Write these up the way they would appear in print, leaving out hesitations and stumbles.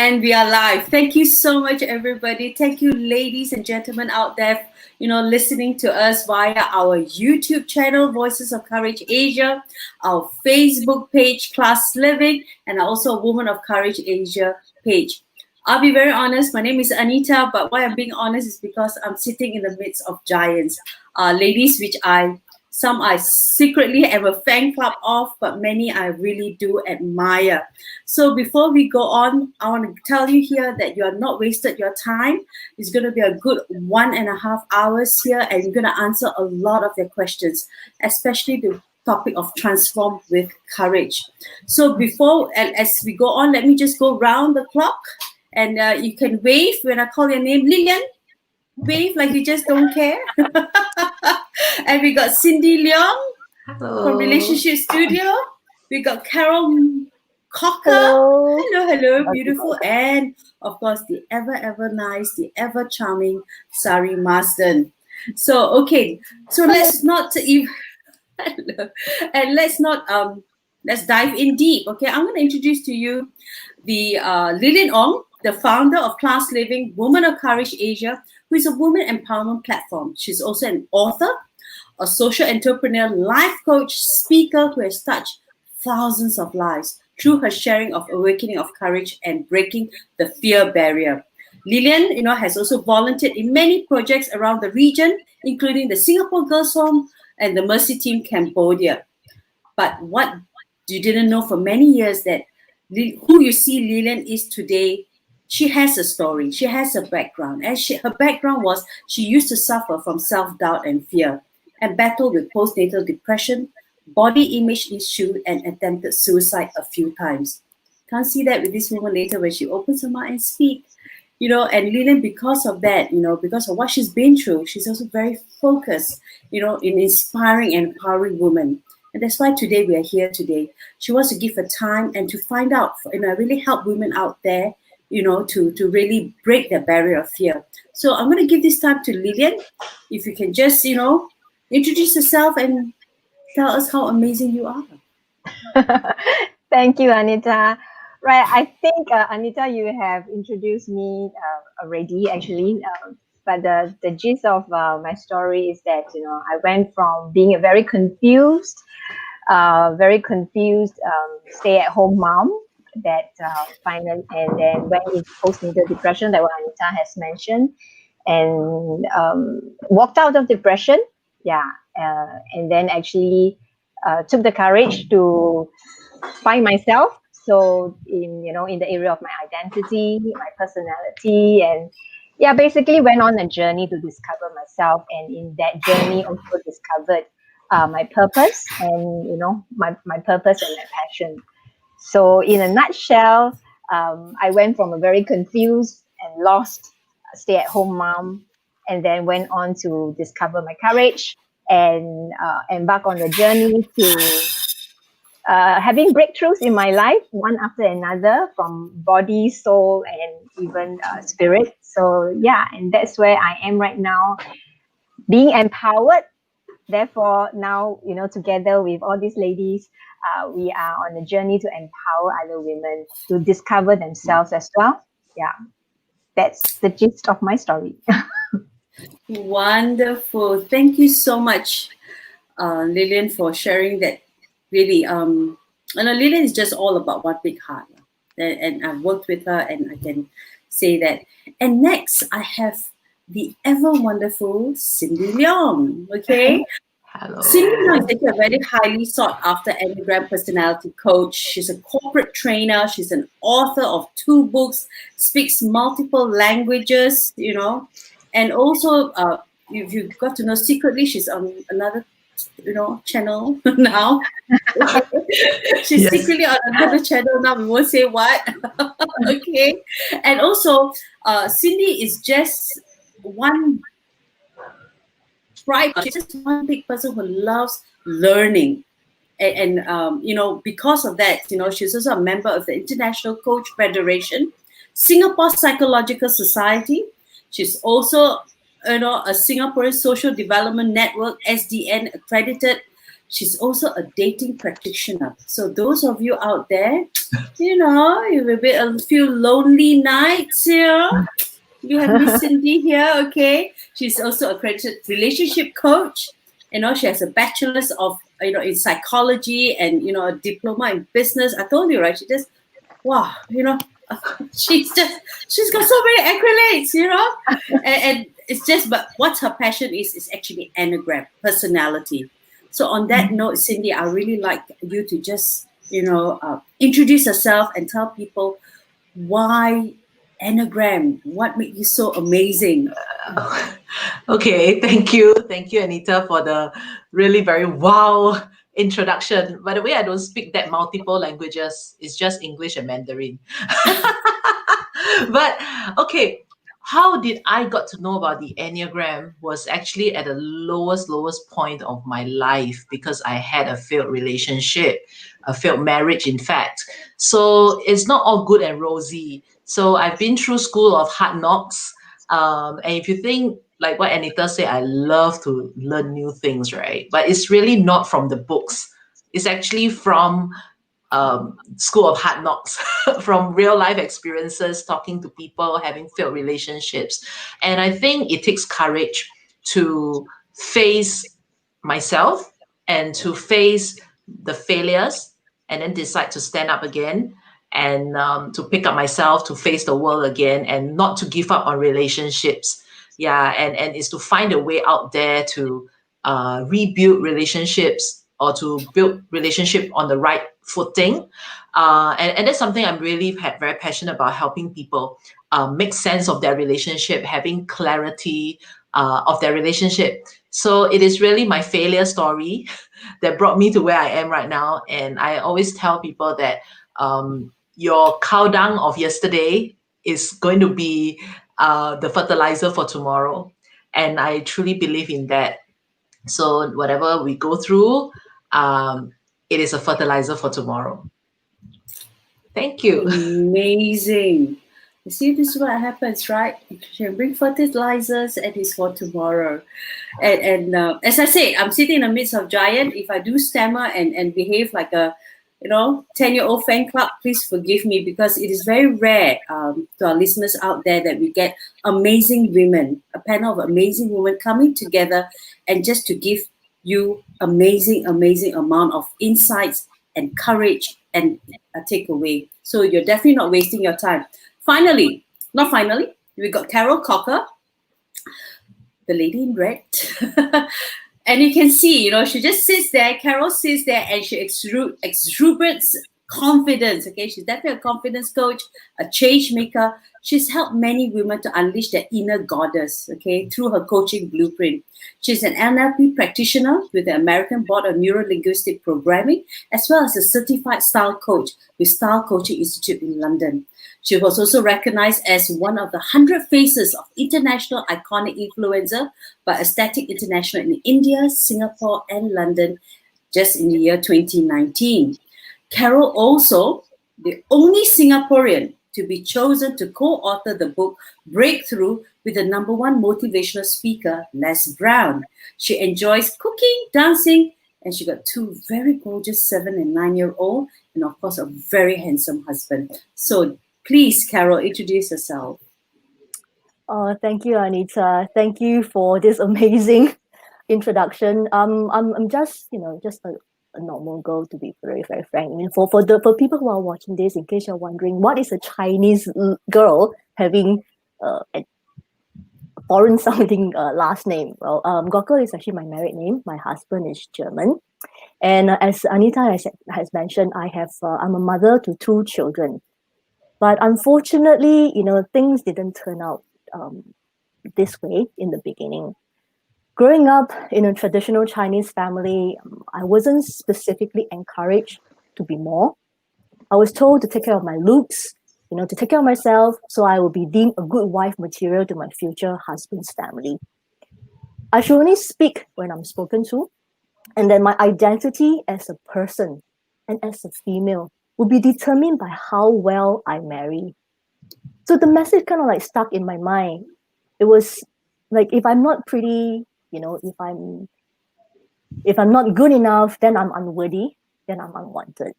And we are live. Thank you so much, everybody. Thank you, ladies and gentlemen out there, listening to us via our YouTube channel, Voices of Courage Asia, our Facebook page, Class Living, and also Women of Courage Asia page. I'll be very honest, my name is Anita, but why I'm being honest is because I'm sitting in the midst of giants, ladies which some I secretly have a fan club of, but many I really do admire. So before we go on, I want to tell you here that you are not wasted your time. It's going to be a good 1.5 hours here, and we're going to answer a lot of your questions, especially the topic of transform with courage. So before, as we go on, let me just go round the clock, and you can wave when I call your name. Lillian, wave like you just don't care. And we got Cindy Leong from Relationship Studio. We got Carol Cocker. Hello, beautiful. And of course, the ever nice, the ever charming Sari Marsden. So, okay. So let's not even, and let's dive in deep. Okay, I'm going to introduce to you the Lillian Ong, the founder of Class Living, Women of Courage Asia, who is a women empowerment platform. She's also an author, a social entrepreneur, life coach, speaker who has touched thousands of lives through her sharing of awakening of courage and breaking the fear barrier. Lillian, has also volunteered in many projects around the region, including the Singapore Girls Home and the Mercy Team Cambodia. But what you didn't know for many years that who you see Lillian is today, she has a story, she has a background. And her background was she used to suffer from self-doubt and fear and battled with postnatal depression, body image issue, and attempted suicide a few times. Can't see that with this woman later when she opens her mouth and speaks. And Lillian, because of that, because of what she's been through, she's also very focused, in inspiring and empowering women. And that's why today we are here today. She wants to give her time and to find out, really help women out there, to really break the barrier of fear. So I'm going to give this time to Lillian. If you can just, introduce yourself and tell us how amazing you are. Thank you, Anita. Right, I think, Anita, you have introduced me already, actually. But the gist of my story is that, I went from being a very confused stay-at-home mom that finally, and then went into postnatal depression that what Anita has mentioned, and walked out of depression. And then actually took the courage to find myself. So in the area of my identity, my personality, and basically went on a journey to discover myself. And in that journey also discovered my purpose and my purpose and my passion. So in a nutshell, I went from a very confused and lost stay-at-home mom, and then went on to discover my courage and embark on the journey to having breakthroughs in my life, one after another, from body, soul, and even spirit. So and that's where I am right now, being empowered. Therefore, now, together with all these ladies, we are on a journey to empower other women to discover themselves as well. That's the gist of my story. Wonderful. Thank you so much, Lillian, for sharing that. Really, Lillian is just all about one big heart. And I've worked with her, and I can say that. And next, I have the ever wonderful Cindy Leong. Okay. Hello. Cindy Leong is a very highly sought after Enneagram personality coach. She's a corporate trainer. She's an author of 2 books, speaks multiple languages, and also if you got to know secretly, she's on another channel now. She's secretly on another channel now. We won't say what. Okay. And also, Cindy is just one tribe. She's just one big person who loves learning. And because of that, she's also a member of the International Coach Federation, Singapore Psychological Society. She's also a Singaporean Social Development Network, SDN accredited She's also a dating practitioner. So those of you out there, you will be a few lonely nights here. You have Miss Cindy here, okay? She's also a accredited relationship coach. She has a bachelor's of in psychology and a diploma in business. I told you, right? She just wow, she's got so many accolades, and it's just but what's her passion is actually Enneagram personality. So on that note, Cindy, I really like you to just introduce yourself and tell people why Enneagram, what made you so amazing. Okay, thank you, Anita, for the really very wow introduction. By the way, I don't speak that multiple languages. It's just English and Mandarin. But okay, how did I got to know about the Enneagram was actually at the lowest point of my life because I had a failed relationship, a failed marriage, in fact. So it's not all good and rosy. So I've been through school of hard knocks. And if you think like what Anita said, I love to learn new things, right? But it's really not from the books. It's actually from school of hard knocks, from real life experiences, talking to people, having failed relationships. And I think it takes courage to face myself and to face the failures and then decide to stand up again and to pick up myself to face the world again and not to give up on relationships. Yeah, and it's to find a way out there to rebuild relationships or to build relationship on the right footing. And that's something I'm really very passionate about, helping people make sense of their relationship, having clarity of their relationship. So it is really my failure story that brought me to where I am right now. And I always tell people that your cow dung of yesterday is going to be the fertilizer for tomorrow. And I truly believe in that. So whatever we go through, it is a fertilizer for tomorrow. Thank you. Amazing. You see, this is what happens, right? You can bring fertilizers and it's for tomorrow. And as I said, I'm sitting in the midst of giant. If I do stammer and behave like a 10-year-old fan club, please forgive me, because it is very rare to our listeners out there that we get amazing women, a panel of amazing women coming together and just to give you amazing amount of insights and courage and a takeaway. So you're definitely not wasting your time. Not finally, we got Carol Cocker, the lady in red. And you can see, she just sits there. Carol sits there and she exuberance confidence. Okay, she's definitely a confidence coach, a change maker. She's helped many women to unleash their inner goddess, okay, through her coaching blueprint. She's an NLP practitioner with the American Board of Neuro-Linguistic Programming, as well as a certified style coach with Style Coaching Institute in London. She was also recognized as one of the 100 faces of international iconic influencer by Aesthetic International in India, Singapore, and London just in the year 2019. Carol also, the only Singaporean to be chosen to co-author the book Breakthrough with the #1 motivational speaker, Les Brown. She enjoys cooking, dancing, and she got 2 very gorgeous 7 and 9-year-old, and of course a very handsome husband. So please, Carol, introduce yourself. Thank you, Anita. Thank you for this amazing introduction. I'm just a normal girl, to be very very frank. I mean, for people who are watching this, in case you're wondering, what is a Chinese girl having a foreign sounding last name? Well, Gokul is actually my married name. My husband is German, and as Anita has mentioned, I'm a mother to 2 children. But unfortunately, things didn't turn out this way in the beginning. Growing up in a traditional Chinese family, I wasn't specifically encouraged to be more. I was told to take care of my looks, to take care of myself, so I will be deemed a good wife material to my future husband's family. I should only speak when I'm spoken to, and then my identity as a person and as a female will be determined by how well I marry. So the message kind of like stuck in my mind. It was like, if I'm not pretty, if I'm If I'm not good enough, then I'm unworthy, then I'm unwanted.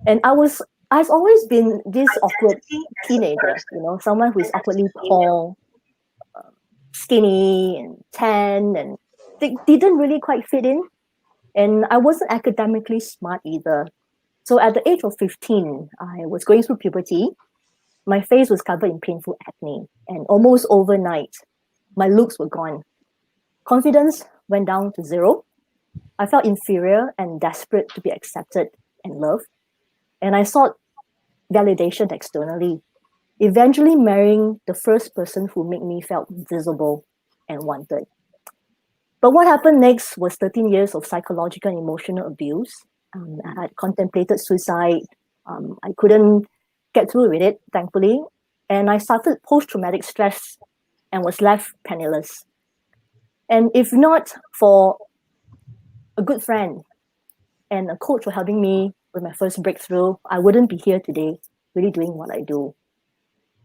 And I've always been this awkward teenager, someone who is awkwardly tall, skinny and tan, and they didn't really quite fit in. And I wasn't academically smart either. So at the age of 15, I was going through puberty. My face was covered in painful acne, and almost overnight, my looks were gone. Confidence went down to zero. I felt inferior and desperate to be accepted and loved. And I sought validation externally, eventually marrying the first person who made me felt visible and wanted. But what happened next was 13 years of psychological and emotional abuse. I had contemplated suicide. I couldn't get through with it, thankfully. And I suffered post-traumatic stress and was left penniless. And if not for a good friend and a coach for helping me with my first breakthrough, I wouldn't be here today, really doing what I do.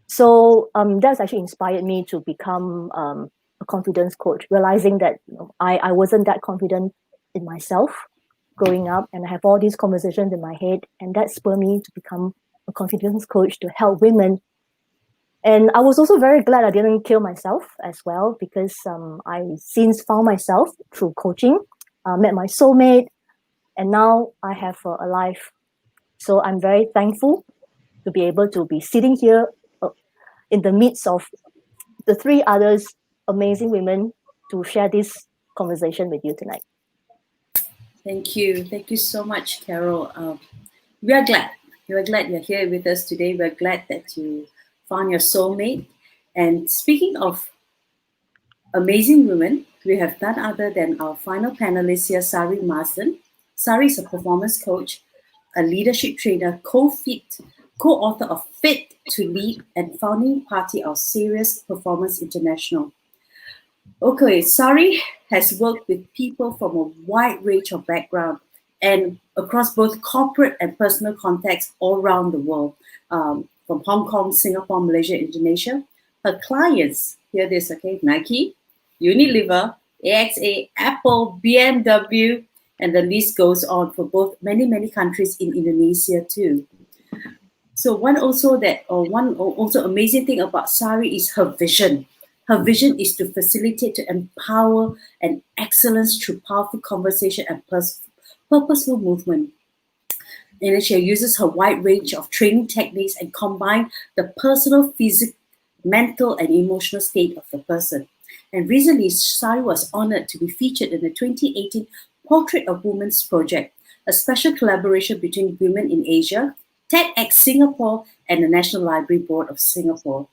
So that's actually inspired me to become a confidence coach, realizing that I wasn't that confident in myself growing up, and I have all these conversations in my head, and that spurred me to become a confidence coach to help women. And I was also very glad I didn't kill myself as well, because I since found myself through coaching, met my soulmate, and now I have a life. So I'm very thankful to be able to be sitting here in the midst of the three others amazing women to share this conversation with you tonight. Thank you. Thank you so much, Carol. We are glad. We're glad you're here with us today. We're glad that you found your soulmate. And speaking of amazing women, we have none other than our final panelist here, Sari Marsden. Sari is a performance coach, a leadership trainer, co-author of Fit to Lead, and founding party of Serious Performance International. Okay, Sari has worked with people from a wide range of background and across both corporate and personal contexts all around the world, from Hong Kong, Singapore, Malaysia, Indonesia. Her clients, hear this, okay, Nike, Unilever, AXA, Apple, BMW, and the list goes on for both many countries in Indonesia too. So one also amazing thing about Sari is her vision. Her vision is to facilitate, to empower, and excellence through powerful conversation and purposeful movement. And she uses her wide range of training techniques and combine the personal, physical, mental, and emotional state of the person. And recently, Sari was honored to be featured in the 2018 Portrait of Women's Project, a special collaboration between Women in Asia, TEDx Singapore, and the National Library Board of Singapore.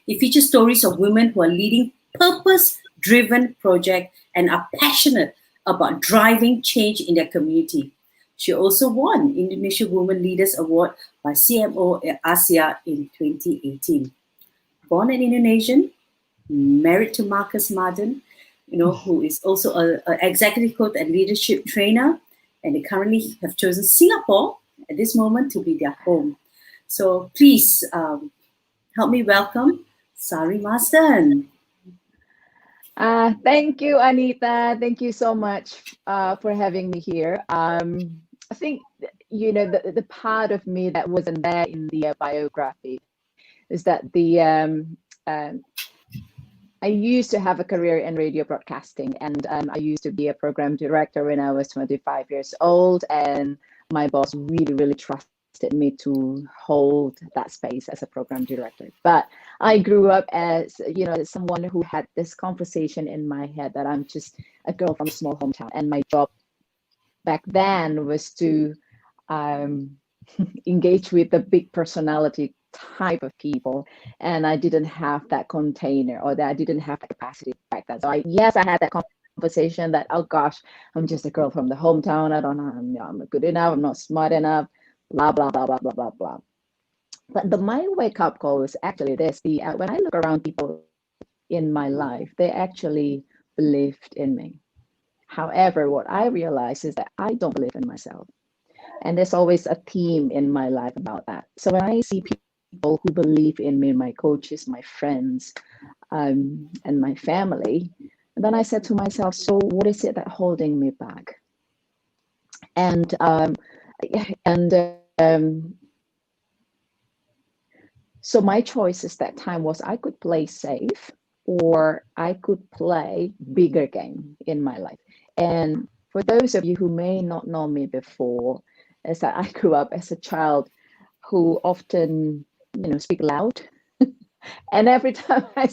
It features stories of women who are leading purpose-driven projects and are passionate about driving change in their community. She also won Indonesia Women Leaders Award by CMO Asia in 2018. Born an Indonesian, married to Marcus Marden, who is also an executive coach and leadership trainer, and they currently have chosen Singapore at this moment to be their home. So please help me welcome Sari Marsden. Thank you, Anita. Thank you so much for having me here. I think, the part of me that wasn't there in the biography is that I used to have a career in radio broadcasting, and I used to be a program director when I was 25 years old, and my boss really trusted me to hold that space as a program director. But I grew up as someone who had this conversation in my head that I'm just a girl from a small hometown, and my job back then was to engage with the big personality type of people, and I didn't have that container, or that I didn't have the capacity back then. So I had that conversation that, oh gosh, I'm just a girl from the hometown, I don't know, I'm not good enough, I'm not smart enough, blah blah blah blah blah blah blah. But my wake up call was actually this: when I look around people in my life, they actually believed in me. However, what I realized is that I don't believe in myself, and there's always a theme in my life about that. So when I see people who believe in me, my coaches, my friends, and my family, then I said to myself, so what is it that holding me back? And and so my choices that time was I could play safe or I could play bigger game in my life. And for those of you who may not know me before, is that I grew up as a child who often, speak loud. And every time I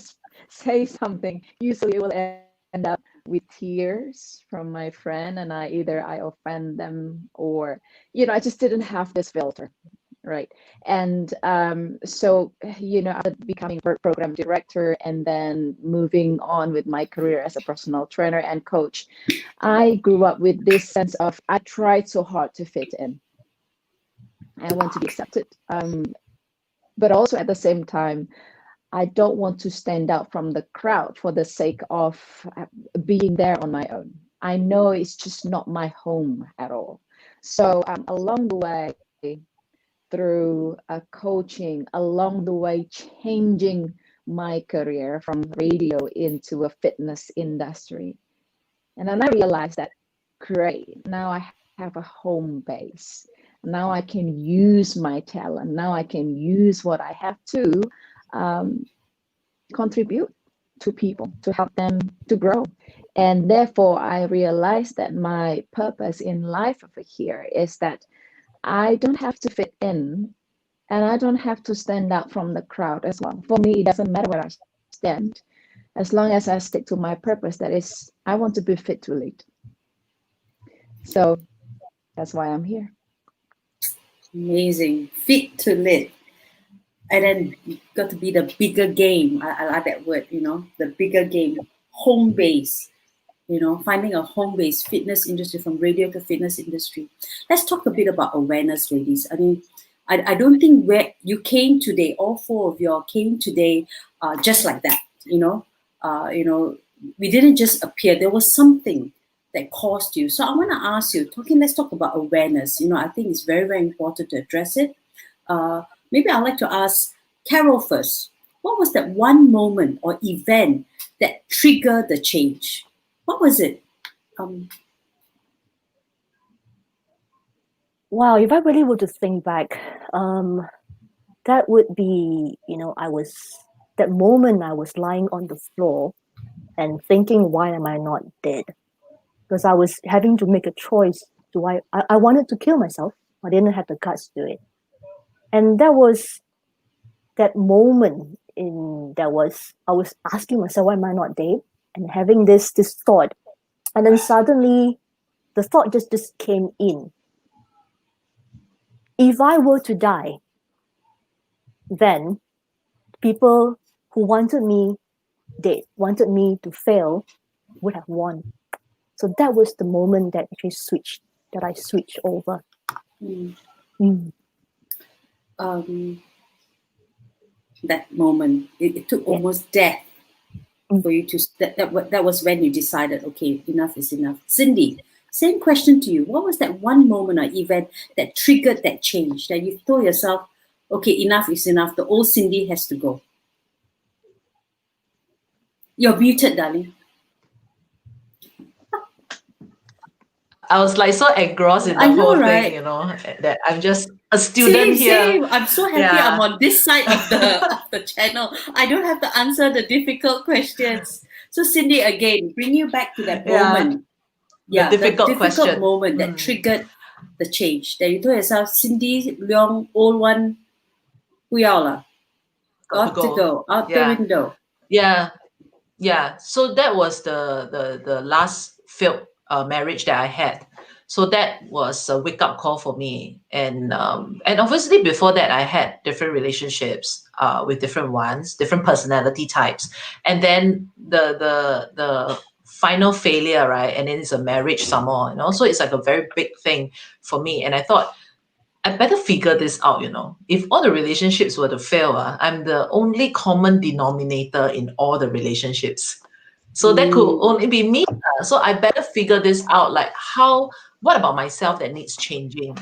say something, usually it will end up with tears from my friend, and I offend them, or I just didn't have this filter, right? And so after becoming program director and then moving on with my career as a personal trainer and coach, I grew up with this sense of I tried so hard to fit in. I want to be accepted, but also at the same time, I don't want to stand out from the crowd for the sake of being there on my own. I know it's just not my home at all. So along the way, through coaching, along the way, changing my career from radio into a fitness industry. And then I realized that, great, now I have a home base. Now I can use my talent. Now I can use what I have to contribute to people, to help them to grow. And therefore, I realized that my purpose in life over here is that I don't have to fit in and I don't have to stand out from the crowd as well. For me, it doesn't matter where I stand, as long as I stick to my purpose, that is, I want to be fit to lead. So that's why I'm here. Amazing. Fit to lead. And then you got to be the bigger game. I like that word, the bigger game, home base, finding a home base, fitness industry, from radio to fitness industry. Let's talk a bit about awareness, ladies. I mean, I don't think where you came today, all four of you all came today just like that, we didn't just appear. There was something that caused you. So I want to ask you, let's talk about awareness. I think it's very, very important to address it. Maybe I'd like to ask Carol first. What was that one moment or event that triggered the change? What was it? Wow, if I really were to think back, that would be, that moment I was lying on the floor and thinking, why am I not dead? Because I was having to make a choice. I wanted to kill myself. I didn't have the guts to do it. And that was that moment I was asking myself, why am I not dead? And having this thought. And then suddenly the thought just came in. If I were to die, then people who wanted me dead, wanted me to fail, would have won. So that was the moment that I switched over. That moment, it took almost death for you to, that was when you decided, okay, enough is enough. Cindy, same question to you. What was that one moment or event that triggered that change, that you told yourself, okay, enough is enough, the old Cindy has to go? You're muted, darling. I was like so engrossed in the whole thing, that I'm just a student here. Same. I'm so happy I'm on this side of the channel. I don't have to answer the difficult questions. So Cindy, again, bring you back to that moment. The difficult question. Moment that triggered the change. That you told yourself, Cindy Leong, old one, 不要了, got to go out the window. Yeah. So that was the last failed marriage that I had. So that was a wake up call for me. And obviously before that, I had different relationships with different ones, different personality types. And then the final failure, right? And then it's a marriage some more, so it's like a very big thing for me. And I thought, I better figure this out, If all the relationships were to fail, I'm the only common denominator in all the relationships. So that could only be me. So I better figure this out, like what about myself that needs changing,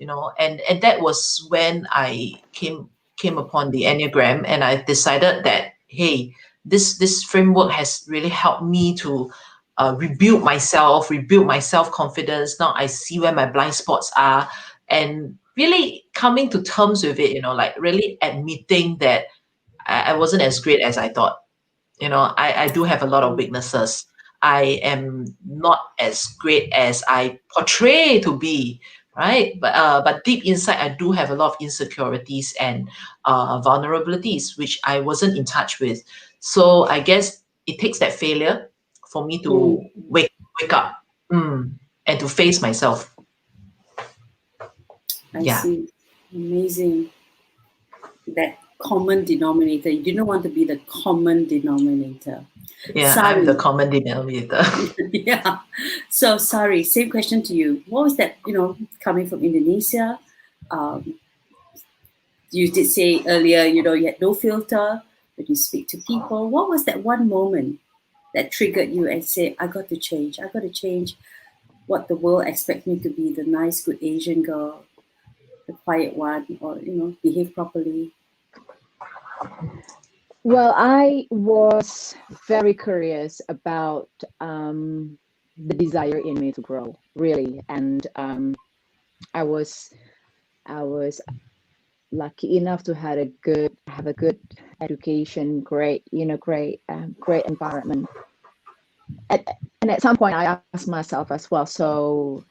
and that was when I came upon the Enneagram, and I decided that, hey, this framework has really helped me to rebuild myself, rebuild my self-confidence. Now I see where my blind spots are, and really coming to terms with it, like really admitting that I wasn't as great as I thought. I do have a lot of weaknesses. I am not as great as I portray to be, right? But deep inside, I do have a lot of insecurities and vulnerabilities, which I wasn't in touch with. So I guess it takes that failure for me to wake up, and to face myself. I Yeah. see. Amazing. That common denominator. You didn't want to be the common denominator. Yeah, I'm the common denominator. Yeah. So sorry, same question to you. What was that, coming from Indonesia? You did say earlier, you had no filter when you speak to people. What was that one moment that triggered you and said, I got to change. I got to change what the world expects me to be, the nice, good Asian girl, the quiet one, or, behave properly. Well, I was very curious about the desire in me to grow, really, and I was lucky enough to have a good education, great environment. And at some point, I asked myself as well. So,